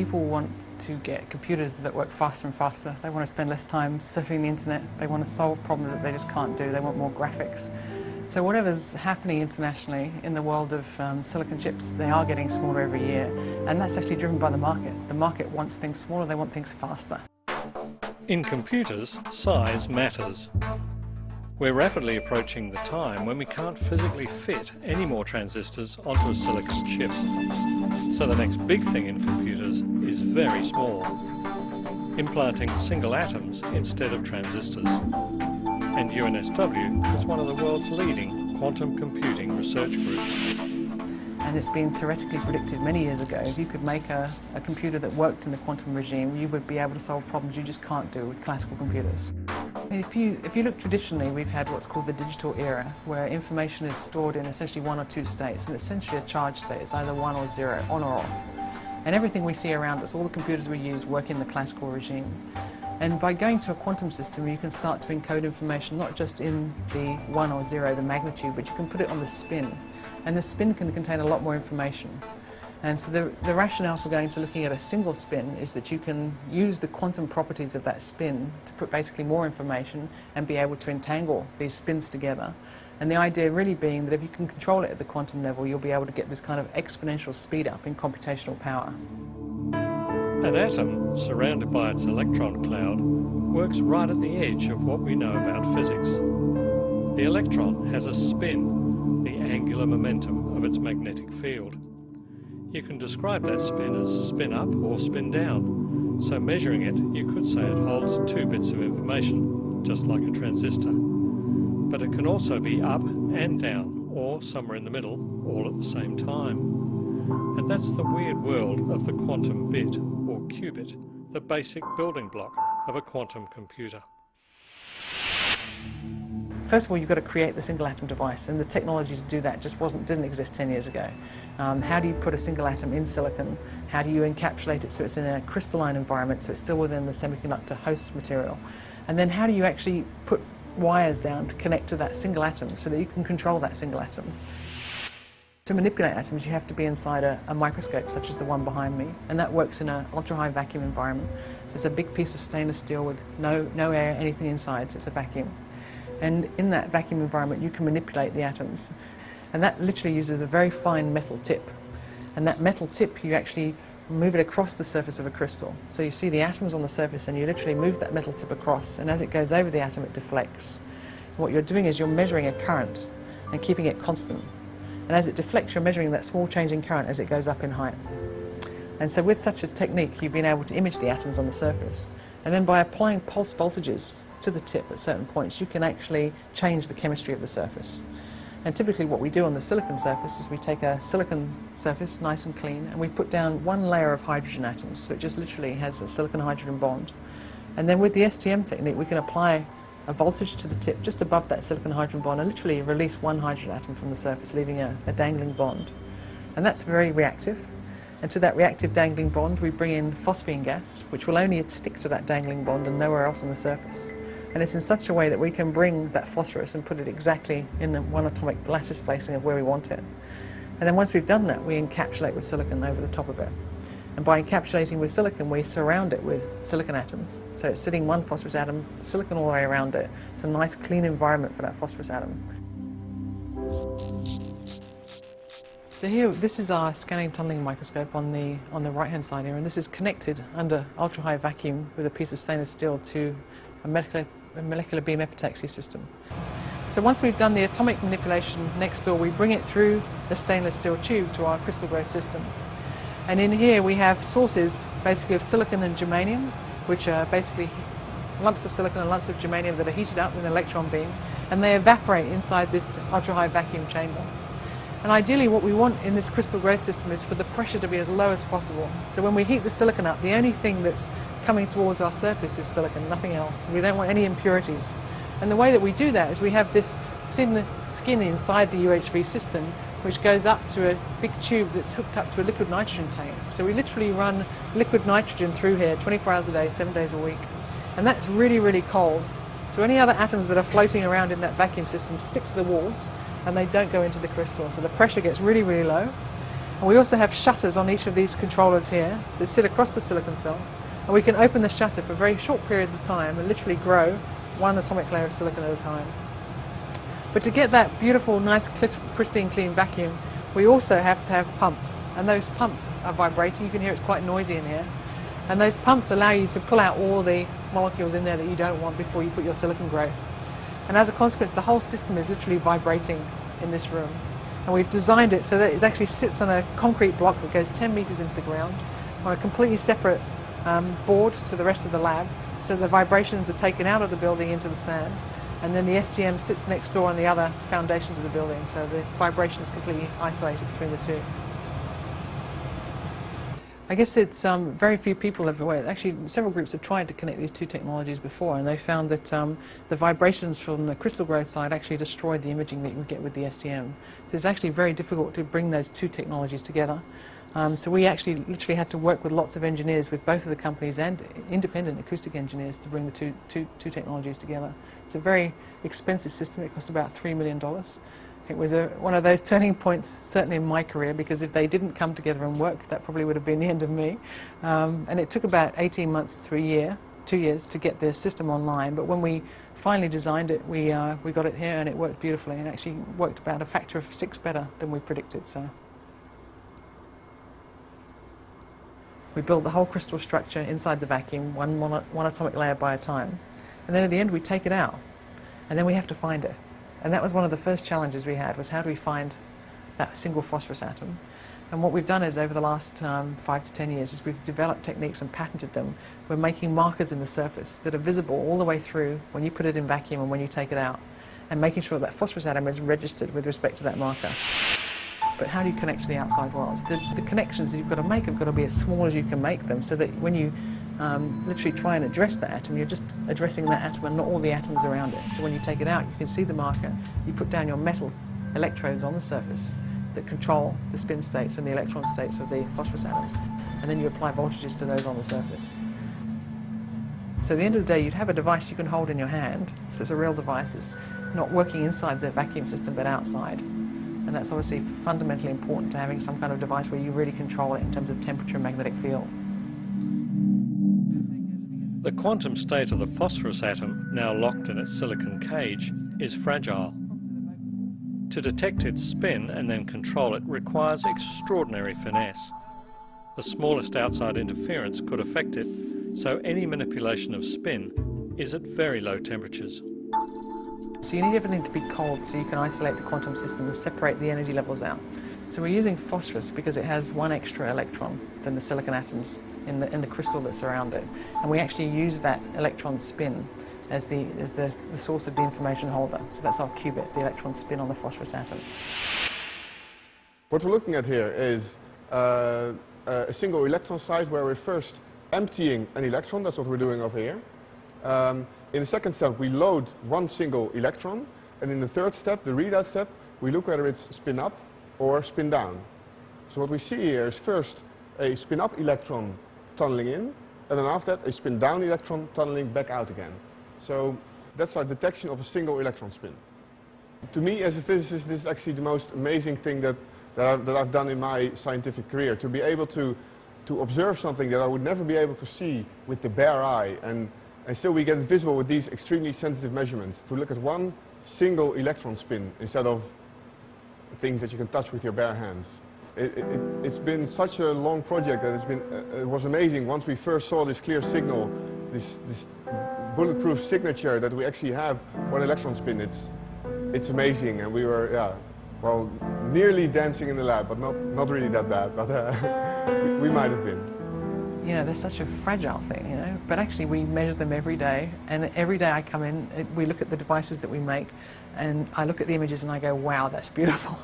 people want to get computers that work faster and faster. They want to spend less time surfing the internet. They want to solve problems that they just can't do. They want more graphics. So whatever's happening internationally in the world of silicon chips, they are getting smaller every year. And that's actually driven by the market. The market wants things smaller, they want things faster. In computers, size matters. We're rapidly approaching the time when we can't physically fit any more transistors onto a silicon chip. So the next big thing in computers is very small, implanting single atoms instead of transistors. And UNSW is one of the world's leading quantum computing research groups. And it's been theoretically predicted many years ago. If you could make a computer that worked in the quantum regime, you would be able to solve problems you just can't do with classical computers. If you look traditionally, we've had what's called the digital era, where information is stored in essentially one or two states, and essentially a charge state. It's either 1 or 0, on or off. And everything we see around us, all the computers we use, work in the classical regime. And by going to a quantum system, you can start to encode information not just in the 1 or 0, the magnitude, but you can put it on the spin. And the spin can contain a lot more information. And so the rationale for going to looking at a single spin is that you can use the quantum properties of that spin to put basically more information and be able to entangle these spins together. And the idea really being that if you can control it at the quantum level, you'll be able to get this kind of exponential speed up in computational power. An atom, surrounded by its electron cloud, works right at the edge of what we know about physics. The electron has a spin, the angular momentum of its magnetic field. You can describe that spin as spin up or spin down. So measuring it, you could say it holds 2 bits of information, just like a transistor. But it can also be up and down, or somewhere in the middle, all at the same time. And that's the weird world of the quantum bit, or qubit, the basic building block of a quantum computer. First of all, you've got to create the single atom device, and the technology to do that just didn't exist 10 years ago. How do you put a single atom in silicon? How do you encapsulate it so it's in a crystalline environment, so it's still within the semiconductor host material? And then how do you actually put wires down to connect to that single atom so that you can control that single atom? To manipulate atoms, you have to be inside a microscope such as the one behind me, and that works in an ultra-high vacuum environment. So it's a big piece of stainless steel with no air, anything inside, so it's a vacuum. And in that vacuum environment, you can manipulate the atoms. And that literally uses a very fine metal tip. And that metal tip, you actually move it across the surface of a crystal. So you see the atoms on the surface, and you literally move that metal tip across, and as it goes over the atom, it deflects. What you're doing is you're measuring a current and keeping it constant. And as it deflects, you're measuring that small change in current as it goes up in height. And so with such a technique, you've been able to image the atoms on the surface. And then by applying pulse voltages to the tip at certain points, you can actually change the chemistry of the surface. And typically what we do on the silicon surface is we take a silicon surface, nice and clean, and we put down one layer of hydrogen atoms, so it just literally has a silicon-hydrogen bond. And then with the STM technique, we can apply a voltage to the tip just above that silicon-hydrogen bond and literally release one hydrogen atom from the surface, leaving a dangling bond. And that's very reactive. And to that reactive dangling bond, we bring in phosphine gas, which will only stick to that dangling bond and nowhere else on the surface. And it's in such a way that we can bring that phosphorus and put it exactly in the one atomic lattice spacing of where we want it. And then once we've done that, we encapsulate with silicon over the top of it. And by encapsulating with silicon, we surround it with silicon atoms. So it's sitting one phosphorus atom, silicon all the way around it. It's a nice clean environment for that phosphorus atom. So here, this is our scanning tunneling microscope on the right-hand side here, and this is connected under ultra-high vacuum with a piece of stainless steel to a molecular beam epitaxy system. So once we've done the atomic manipulation next door, we bring it through the stainless steel tube to our crystal growth system. And in here we have sources basically of silicon and germanium, which are basically lumps of silicon and lumps of germanium that are heated up with an electron beam, and they evaporate inside this ultra-high vacuum chamber. And ideally what we want in this crystal growth system is for the pressure to be as low as possible. So when we heat the silicon up, the only thing that's coming towards our surface is silicon, nothing else. We don't want any impurities. And the way that we do that is we have this thin skin inside the UHV system which goes up to a big tube that's hooked up to a liquid nitrogen tank. So we literally run liquid nitrogen through here 24 hours a day, 7 days a week. And that's really, really cold. So any other atoms that are floating around in that vacuum system stick to the walls and they don't go into the crystal. So the pressure gets really, really low. And we also have shutters on each of these controllers here that sit across the silicon cell. And we can open the shutter for very short periods of time and literally grow one atomic layer of silicon at a time. But to get that beautiful, nice, pristine, clean vacuum, we also have to have pumps. And those pumps are vibrating. You can hear it's quite noisy in here. And those pumps allow you to pull out all the molecules in there that you don't want before you put your silicon growth. And as a consequence, the whole system is literally vibrating in this room. And we've designed it so that it actually sits on a concrete block that goes 10 meters into the ground on a completely separate board to the rest of the lab, so the vibrations are taken out of the building into the sand, and then the STM sits next door on the other foundations of the building, so the vibration is completely isolated between the two. I guess it's very few people have, well, actually several groups have tried to connect these two technologies before, and they found that the vibrations from the crystal growth side actually destroyed the imaging that you would get with the STM. So it's actually very difficult to bring those two technologies together. So we actually literally had to work with lots of engineers with both of the companies and independent acoustic engineers to bring the two technologies together. It's a very expensive system. It cost about $3 million. It was one of those turning points, certainly in my career, because if they didn't come together and work, that probably would have been the end of me. And it took about 18 months to a year, 2 years, to get the system online. But when we finally designed it, we got it here and it worked beautifully, and actually worked about a factor of 6 better than we predicted. So we build the whole crystal structure inside the vacuum, one atomic layer by a time. And then at the end we take it out, and then we have to find it. And that was one of the first challenges we had, was how do we find that single phosphorus atom? And what we've done is, over the last 5 to 10 years, is we've developed techniques and patented them. We're making markers in the surface that are visible all the way through when you put it in vacuum and when you take it out, and making sure that phosphorus atom is registered with respect to that marker. But how do you connect to the outside world? The connections that you've got to make have got to be as small as you can make them, so that when you literally try and address that atom, you're just addressing that atom and not all the atoms around it. So when you take it out, you can see the marker, you put down your metal electrodes on the surface that control the spin states and the electron states of the phosphorus atoms, and then you apply voltages to those on the surface. So at the end of the day, you'd have a device you can hold in your hand, so it's a real device. It's not working inside the vacuum system but outside. And that's obviously fundamentally important to having some kind of device where you really control it in terms of temperature and magnetic field. The quantum state of the phosphorus atom, now locked in its silicon cage, is fragile. To detect its spin and then control it requires extraordinary finesse. The smallest outside interference could affect it, so any manipulation of spin is at very low temperatures. So you need everything to be cold so you can isolate the quantum system and separate the energy levels out. So we're using phosphorus because it has one extra electron than the silicon atoms in the crystal that surround it. And we actually use that electron spin as the source of the information holder. So that's our qubit, the electron spin on the phosphorus atom. What we're looking at here is a single electron site where we're first emptying an electron. That's what we're doing over here. In the second step, we load one single electron, and in the third step, the readout step, we look whether it's spin up or spin down. So what we see here is first a spin up electron tunneling in, and then after that a spin down electron tunneling back out again. So that's our detection of a single electron spin. To me as a physicist, this is actually the most amazing thing that I've done in my scientific career, to be able to observe something that I would never be able to see with the bare eye, and still we get it visible with these extremely sensitive measurements, to look at one single electron spin instead of things that you can touch with your bare hands. It's been such a long project that it was amazing once we first saw this clear signal, this bulletproof signature that we actually have one electron spin. It's amazing, and we were, yeah, well, nearly dancing in the lab, but not really that bad, but we might have been. You know, they're such a fragile thing, you know, but actually we measure them every day, and every day I come in, we look at the devices that we make, and I look at the images and I go, wow, that's beautiful.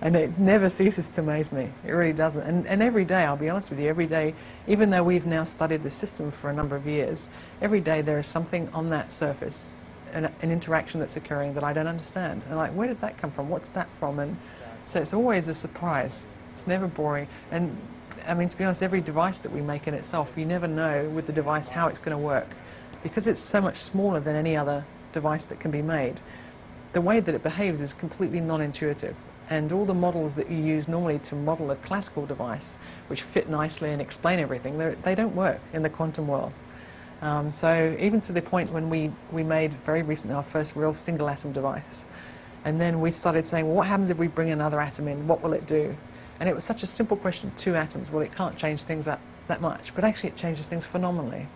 And it never ceases to amaze me. It really doesn't. And every day, I'll be honest with you, every day, even though we've now studied the system for a number of years, every day there is something on that surface, an interaction that's occurring that I don't understand. And like, where did that come from? What's that from? And so it's always a surprise. It's never boring. And I mean, to be honest, every device that we make in itself, you never know with the device how it's going to work. Because it's so much smaller than any other device that can be made, the way that it behaves is completely non-intuitive. And all the models that you use normally to model a classical device, which fit nicely and explain everything, they don't work in the quantum world. So even to the point when we made very recently our first real single atom device. And then we started saying, well, what happens if we bring another atom in? What will it do? And it was such a simple question, 2 atoms. Well, it can't change things that much, but actually it changes things phenomenally.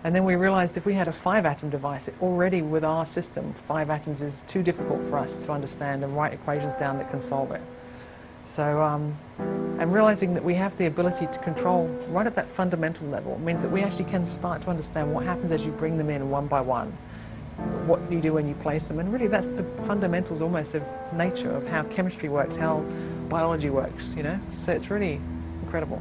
And then we realized if we had a 5-atom device, already with our system, 5 atoms is too difficult for us to understand and write equations down that can solve it. So, and realizing that we have the ability to control right at that fundamental level means that we actually can start to understand what happens as you bring them in one by one, what you do when you place them, and really that's the fundamentals almost of nature, of how chemistry works, how biology works, you know? So it's really incredible.